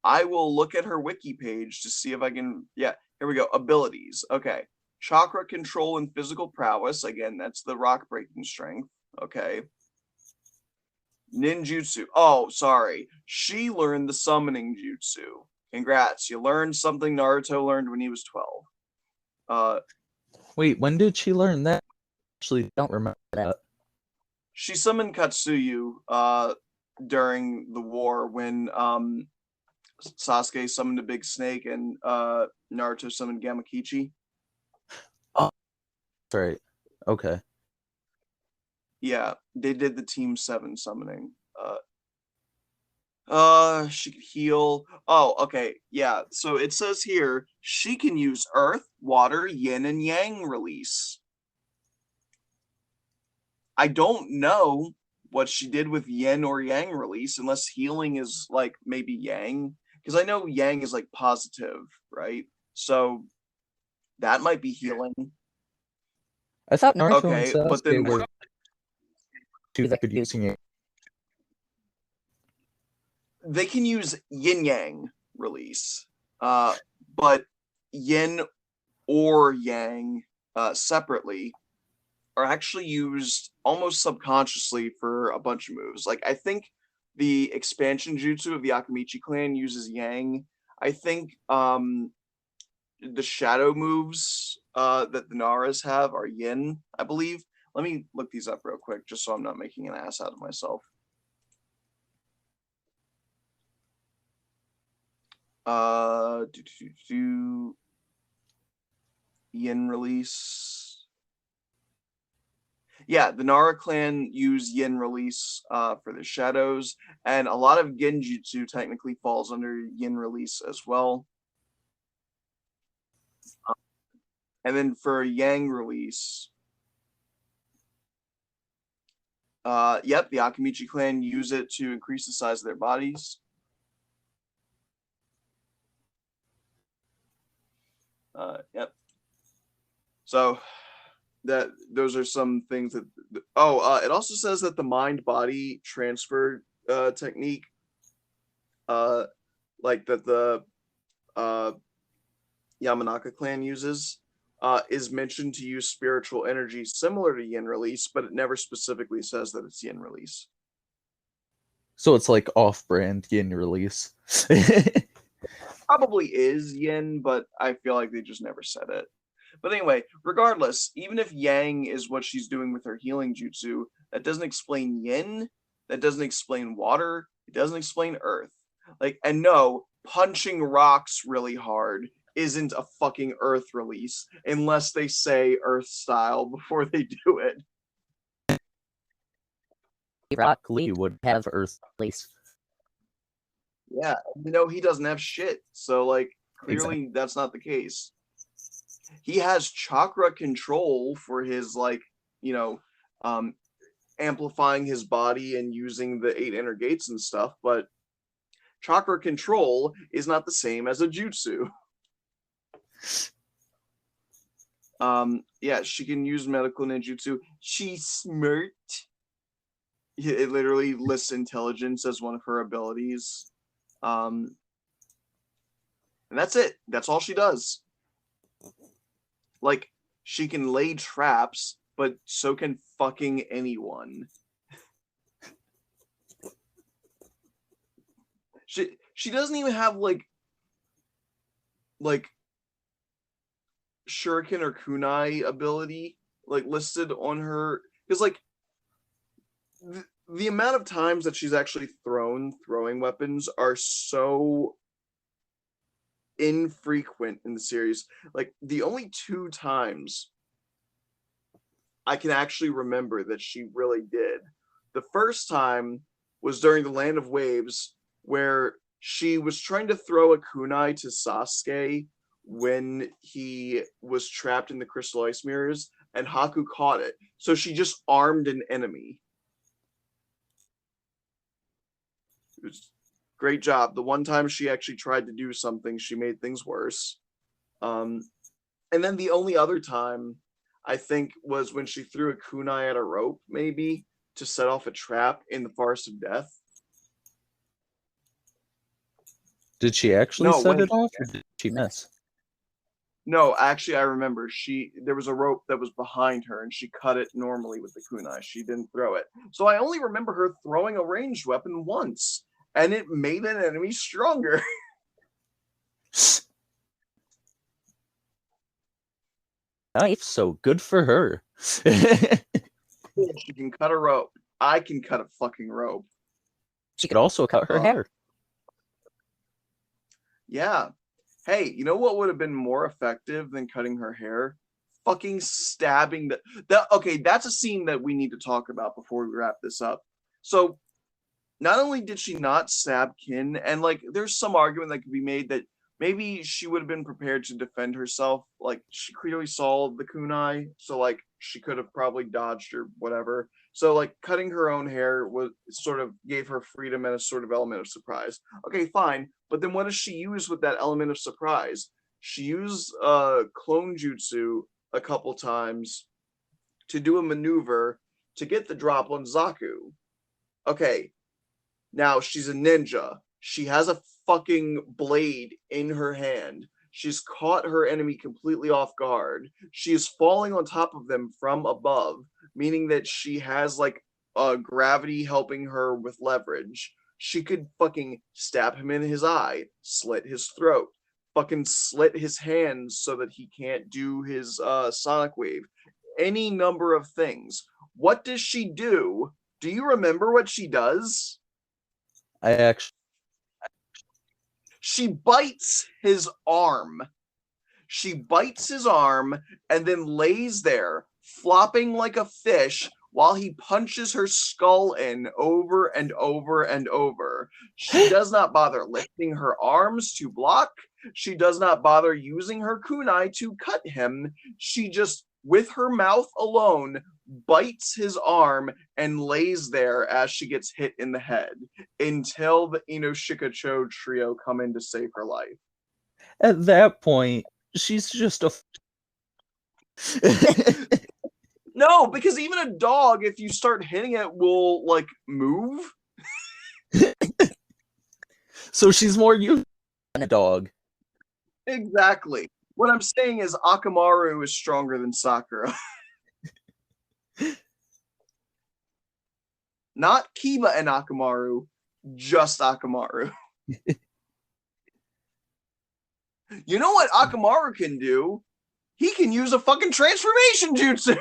I will look at her wiki page to see if I can. Yeah, here we go. Abilities. Okay. Chakra control and physical prowess. Again, that's the rock breaking strength. Okay. Ninjutsu. Oh, sorry. She learned the summoning jutsu. Congrats. You learned something Naruto learned when he was 12. Wait, when did she learn that? Actually, don't remember that. She summoned Katsuyu during the war when Sasuke summoned a big snake and Naruto summoned Gamakichi. Oh, that's right. Okay. Yeah, they did the Team 7 summoning. She could heal. Oh, okay. Yeah. So it says here she can use earth, water, yin, and yang release. I don't know what she did with yin or yang release, unless healing is like maybe yang. Because I know yang is like positive, right? So that might be healing. I thought Naruto and Okay, but Sasuke then were two that could using it. they can use yin yang release. But yin or yang separately are actually used almost subconsciously for a bunch of moves. Like I think the expansion jutsu of the Akamichi clan uses yang. I think the shadow moves that the Naras have are yin, I believe. Let me look these up real quick just so I'm not making an ass out of myself. Yin release. Yeah, the Nara clan use yin release for the shadows, and a lot of genjutsu technically falls under yin release as well. And then for yang release, yep, the Akamichi clan use it to increase the size of their bodies. Yep. So that those are some things that. It also says that the mind-body transfer technique, like that the Yamanaka clan uses, is mentioned to use spiritual energy similar to yin release, but it never specifically says that it's yin release. So it's like off-brand yin release. Probably is yin, but I feel like they just never said it. But anyway, regardless, even if yang is what she's doing with her healing jutsu, that doesn't explain yin, that doesn't explain water, it doesn't explain earth. Like, and no, punching rocks really hard isn't a fucking earth release unless they say earth style before they do it. Rock Lee would have earth release. Yeah, he doesn't have shit. So like clearly exactly. That's not the case. He has chakra control for his like, amplifying his body and using the 8 inner gates and stuff, but chakra control is not the same as a jutsu. Yeah, she can use medical ninjutsu. She's smart. It literally lists intelligence as one of her abilities. And that's it. That's all she does. Like, she can lay traps, but so can fucking anyone. She doesn't even have like shuriken or kunai ability like listed on her, because like the amount of times that she's actually throwing weapons are so infrequent in the series. Like the only 2 times I can actually remember that she really did. The first time was during the Land of Waves, where she was trying to throw a kunai to Sasuke when he was trapped in the crystal ice mirrors, and Haku caught it. So she just armed an enemy. It was great job. The one time she actually tried to do something, she made things worse. And then the only other time I think was when she threw a kunai at a rope, maybe to set off a trap in the Forest of Death. Did she actually No, set it wait. off, or did she miss? No, actually, I remember there was a rope that was behind her, and she cut it normally with the kunai. She didn't throw it. So I only remember her throwing a ranged weapon once, and it made an enemy stronger. Knife, so good for her. She can cut a rope. I can cut a fucking rope. She could also cut her hair. Yeah. Hey, you know what would have been more effective than cutting her hair? Fucking stabbing that. Okay, that's a scene that we need to talk about before we wrap this up. So, not only did she not stab Kin, and like, there's some argument that could be made that maybe she would have been prepared to defend herself. Like, she clearly saw the kunai, so like, she could have probably dodged or whatever. So like, cutting her own hair was sort of gave her freedom and a sort of element of surprise. Okay, fine, but then what does she use with that element of surprise? She used clone jutsu a couple times to do a maneuver to get the drop on Zaku. Okay, now she's a ninja. She has a fucking blade in her hand. She's caught her enemy completely off guard. She is falling on top of them from above, meaning that she has like gravity helping her with leverage. She could fucking stab him in his eye, slit his throat, fucking slit his hands so that he can't do his sonic wave. Any number of things. What does she do? Do you remember what she does? I actually. She bites his arm. She bites his arm and then lays there, flopping like a fish, while he punches her skull in over and over and over. She does not bother lifting her arms to block. She does not bother using her kunai to cut him. She just, with her mouth alone, bites his arm and lays there as she gets hit in the head until the Inoshikacho trio come in to save her life. At that point, she's just a. No, because even a dog, if you start hitting it, will like move. So she's more used than a dog. Exactly. What I'm saying is Akamaru is stronger than Sakura. Not Kiba and Akamaru, just Akamaru. You know what Akamaru can do? He can use a fucking transformation jutsu.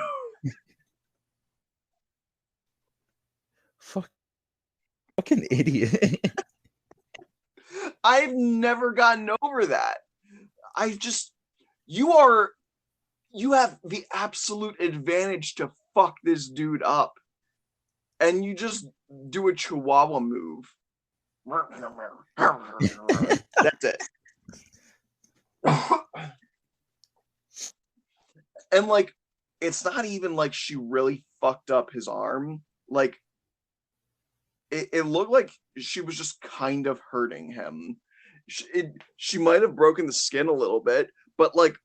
Fucking idiot. I've never gotten over that. You have the absolute advantage to fuck this dude up. And you just do a chihuahua move. That's it. And like, it's not even like she really fucked up his arm. Like, it looked like she was just kind of hurting him. She might have broken the skin a little bit, but like,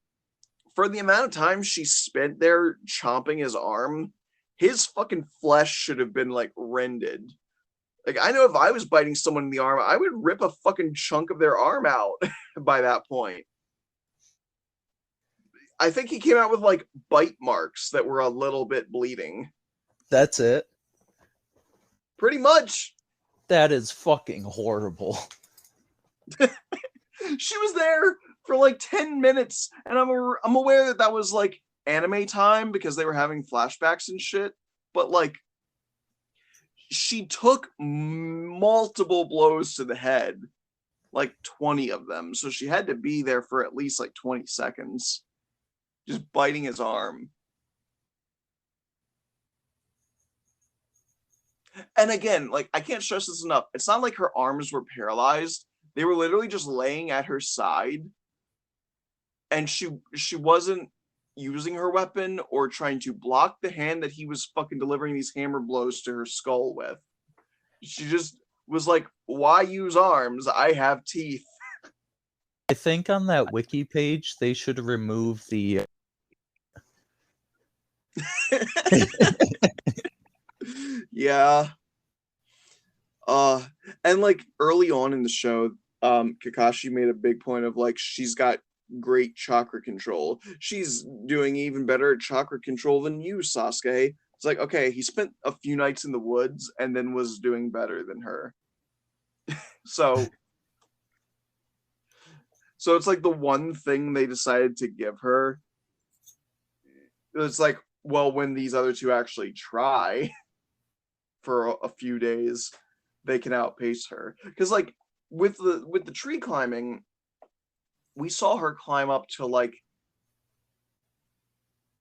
for the amount of time she spent there chomping his arm, his fucking flesh should have been like rended. Like, I know if I was biting someone in the arm, I would rip a fucking chunk of their arm out by that point. I think he came out with like bite marks that were a little bit bleeding. That's it. Pretty much. That is fucking horrible. She was there for like 10 minutes, and I'm aware that was like anime time because they were having flashbacks and shit, but like, she took multiple blows to the head, like 20 of them, so she had to be there for at least like 20 seconds just biting his arm. And again, like, I can't stress this enough, it's not like her arms were paralyzed. They were literally just laying at her side, and she wasn't using her weapon or trying to block the hand that he was fucking delivering these hammer blows to her skull with. She just was like, why use arms? I have teeth. I think on that wiki page they should remove the Yeah. And like early on in the show, Kakashi made a big point of like she's got great chakra control. She's doing even better at chakra control than you, Sasuke. It's like, okay, he spent a few nights in the woods and then was doing better than her. So it's like the one thing they decided to give her. It's like, well, when these other two actually try for a few days, they can outpace her. Because like with the tree climbing, we saw her climb up to like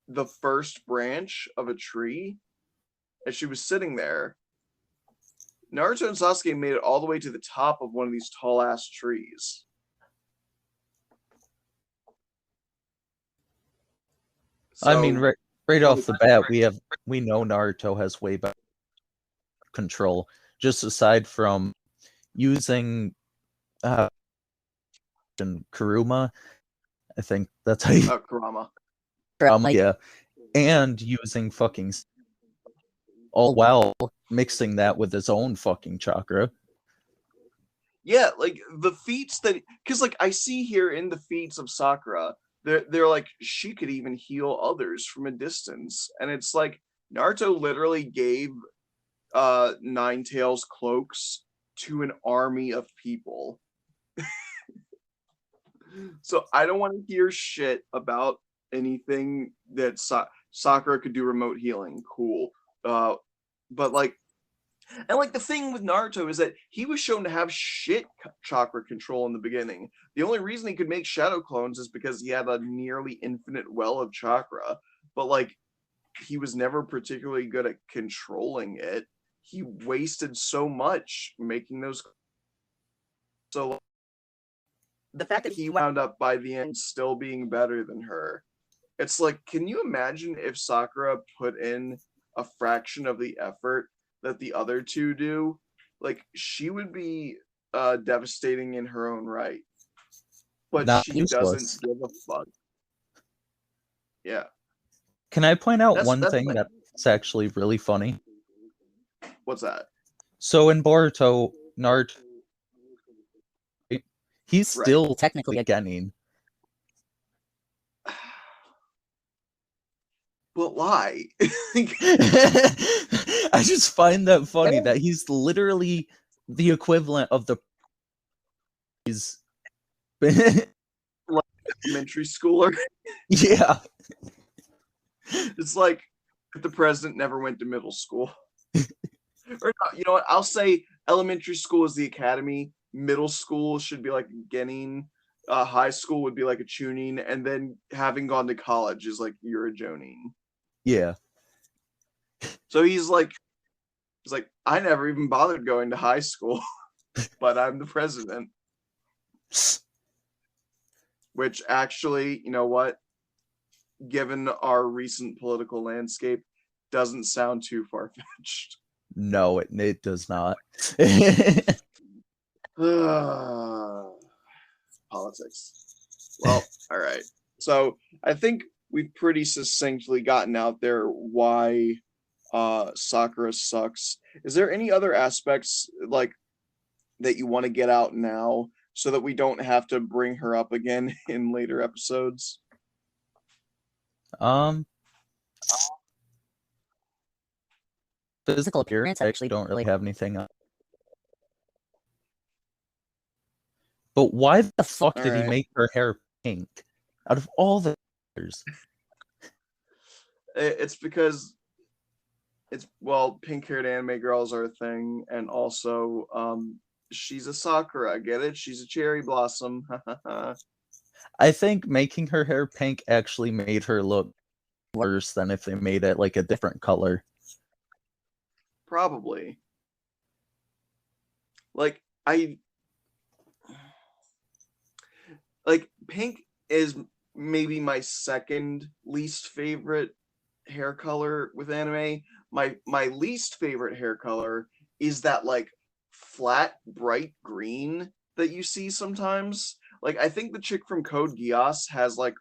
the first branch of a tree as she was sitting there. Naruto and Sasuke made it all the way to the top of one of these tall ass trees. I mean, So right off the bat, we know Naruto has way better control. Just aside from using and Kuruma, I think that's how you Kurama. yeah, and using fucking all while mixing that with his own fucking chakra. Yeah, like the feats that, because like I see here in the feats of Sakura, they're like she could even heal others from a distance, and it's like Naruto literally gave Nine Tails cloaks to an army of people. So I don't want to hear shit about anything that Sakura could do remote healing. Cool. But like, and like the thing with Naruto is that he was shown to have shit chakra control in the beginning. The only reason he could make shadow clones is because he had a nearly infinite well of chakra. But like, he was never particularly good at controlling it. He wasted so much making those. So the fact that he wound up by the end still being better than her, it's like, can you imagine if Sakura put in a fraction of the effort that the other two do? Like, she would be devastating in her own right, but Not she doesn't useless. give a fuck. Yeah. Can I point out That's one thing like, that's actually really funny? what's that? So in Boruto, Naruto, he's Right. still technically a Genin. But why? I just find that funny that he's literally the equivalent of the he's Like elementary schooler. Yeah. It's like if the president never went to middle school. Or no, you know what? I'll say elementary school is the academy. Middle school should be like a Genin. High school would be like a Chunin, and then having gone to college is like you're a Jonin. Yeah. So he's like, I never even bothered going to high school, but I'm the president. Which actually, you know what? Given our recent political landscape, doesn't sound too far fetched. No, it does not. Politics. Well, all right. So I think we've pretty succinctly gotten out there why Sakura sucks. Is there any other aspects like that you want to get out now so that we don't have to bring her up again in later episodes? Physical appearance, I actually don't really have anything. But why the fuck did he make her hair pink? Out of all the colors. It's because pink-haired anime girls are a thing, and also she's a Sakura. Get it? She's a cherry blossom. I think making her hair pink actually made her look worse than if they made it like a different color. Probably. Like pink is maybe my second least favorite hair color with anime. My least favorite hair color is that like flat bright green that you see sometimes. Like I think the chick from Code Geass has like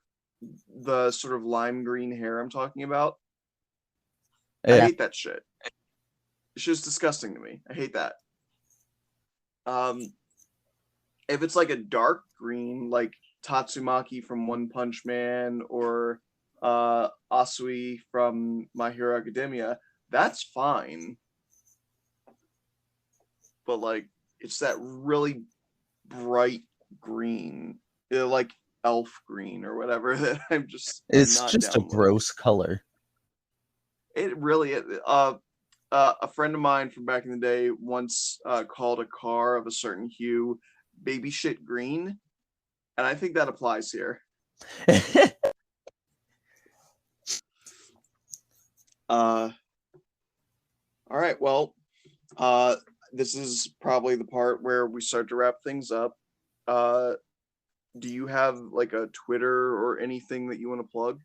the sort of lime green hair I'm talking about. I Yeah. hate that shit. It's just disgusting to me. I hate that. Um, if it's like a dark green, like Tatsumaki from One Punch Man or Asui from My Hero Academia, that's fine. But like, it's that really bright green, like elf green or whatever that I'm It's not just a down with. gross color. It really, a friend of mine from back in the day once called a car of a certain hue baby shit green, and I think that applies here. Uh, all right, well, this is probably the part where we start to wrap things up. Uh, do you have like a Twitter or anything that you want to plug?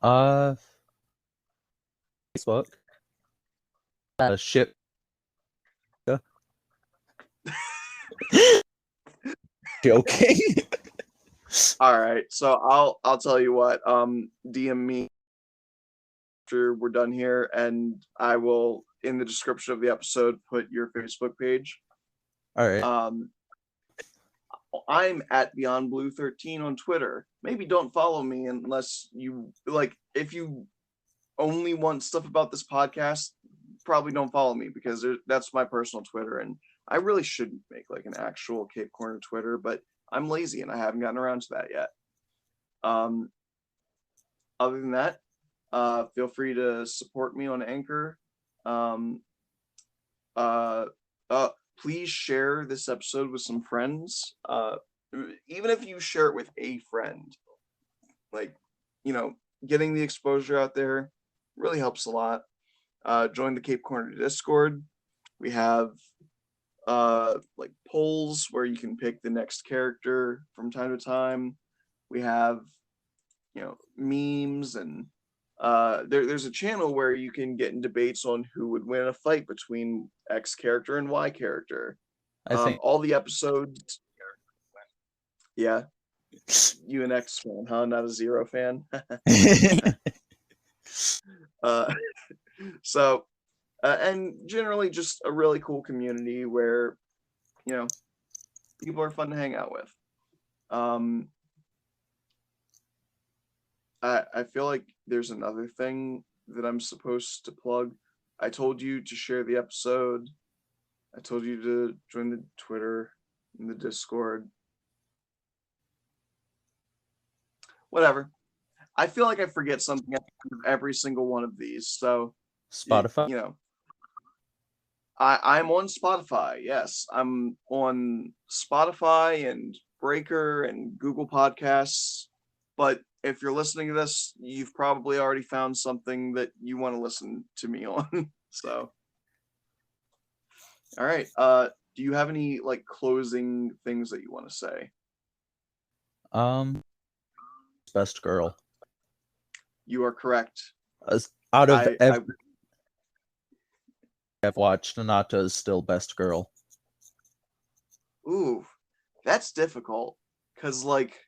uh, Facebook. Shit. Joking. All right, so I'll tell you what. DM me after we're done here, and I will in the description of the episode put your Facebook page. All right. I'm at Beyond Blue 13 on Twitter. Maybe don't follow me unless you like. If you only want stuff about this podcast, probably don't follow me because that's my personal Twitter, and I really shouldn't make like an actual Cape Corner Twitter, but I'm lazy and I haven't gotten around to that yet. Um, other than that, feel free to support me on Anchor. Um, uh, uh, please share this episode with some friends. Even if you share it with a friend, like, you know, getting the exposure out there really helps a lot. Join the Cape Corner Discord. We have like polls where you can pick the next character from time to time. We have, you know, memes and there's a channel where you can get in debates on who would win a fight between X character and Y character. I think. All the episodes, yeah, you an X fan, huh? Not a Zero fan. uh, so, and generally just a really cool community where, you know, people are fun to hang out with. Um, I feel like there's another thing that I'm supposed to plug. I told you to share the episode. I told you to join the Twitter and the Discord. Whatever. I feel like I forget something every single one of these. So, Spotify. you know, I'm on Spotify. Yes, I'm on Spotify and Breaker and Google Podcasts. But if you're listening to this, you've probably already found something that you want to listen to me on. So, all right. Do you have any like closing things that you want to say? Um, Best girl. You are correct. Out of I I've watched, Hinata is still best girl. ooh, that's difficult because like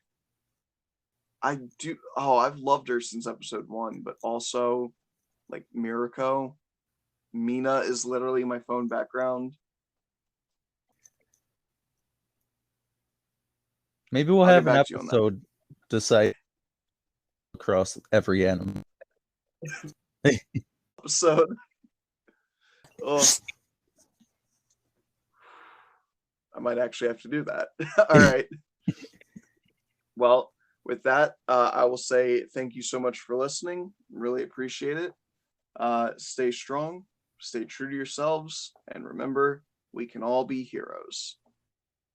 I do. Oh, I've loved her since episode one, but also like Mirako. Mina is literally my phone background. Maybe we'll I'll get have an back to you on that episode decide across every anime. episode. Oh, I might actually have to do that. All right. Well, with that, I will say thank you so much for listening. Really appreciate it. Stay strong, stay true to yourselves, and remember, we can all be heroes.